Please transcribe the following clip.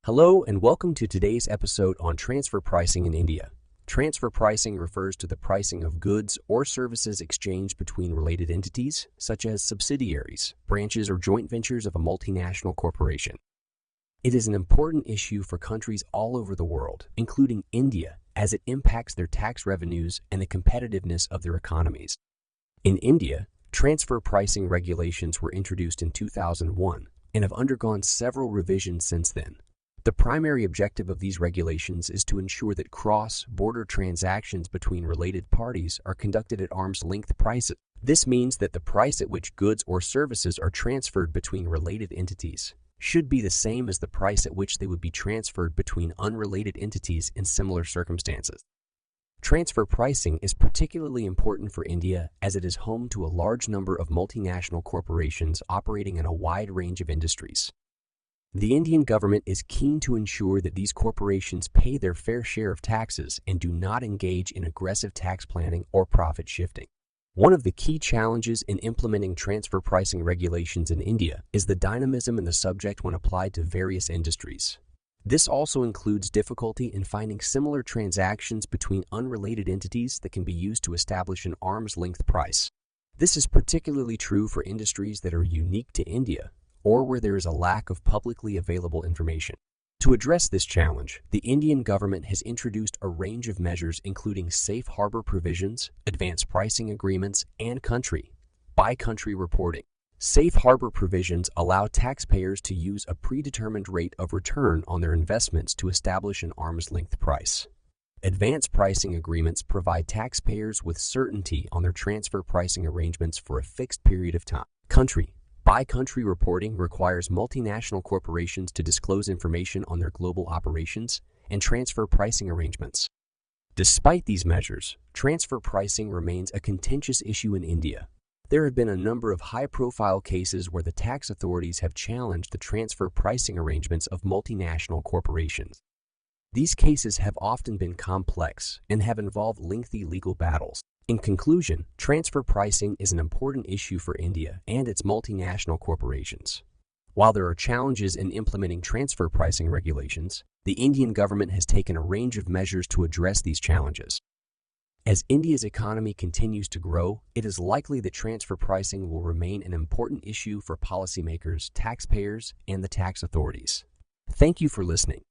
Hello and welcome to today's episode on transfer pricing in India. Transfer pricing refers to the pricing of goods or services exchanged between related entities, such as subsidiaries, branches, or joint ventures of a multinational corporation. It is an important issue for countries all over the world, including India, as it impacts their tax revenues and the competitiveness of their economies. In India, transfer pricing regulations were introduced in 2001 and have undergone several revisions since then. The primary objective of these regulations is to ensure that cross-border transactions between related parties are conducted at arm's-length prices. This means that the price at which goods or services are transferred between related entities should be the same as the price at which they would be transferred between unrelated entities in similar circumstances. Transfer pricing is particularly important for India as it is home to a large number of multinational corporations operating in a wide range of industries. The Indian government is keen to ensure that these corporations pay their fair share of taxes and do not engage in aggressive tax planning or profit shifting. One of the key challenges in implementing transfer pricing regulations in India is the dynamism in the subject when applied to various industries. This also includes difficulty in finding similar transactions between unrelated entities that can be used to establish an arm's-length price. This is particularly true for industries that are unique to India or where there is a lack of publicly available information. To address this challenge, the Indian government has introduced a range of measures including safe harbor provisions, advanced pricing agreements, and country-by-country reporting. Safe harbor provisions allow taxpayers to use a predetermined rate of return on their investments to establish an arm's-length price. Advanced pricing agreements provide taxpayers with certainty on their transfer pricing arrangements for a fixed period of time. Country-by-country reporting requires multinational corporations to disclose information on their global operations and transfer pricing arrangements. Despite these measures, transfer pricing remains a contentious issue in India. There have been a number of high-profile cases where the tax authorities have challenged the transfer pricing arrangements of multinational corporations. These cases have often been complex and have involved lengthy legal battles. In conclusion, transfer pricing is an important issue for India and its multinational corporations. While there are challenges in implementing transfer pricing regulations, the Indian government has taken a range of measures to address these challenges. As India's economy continues to grow, it is likely that transfer pricing will remain an important issue for policymakers, taxpayers, and the tax authorities. Thank you for listening.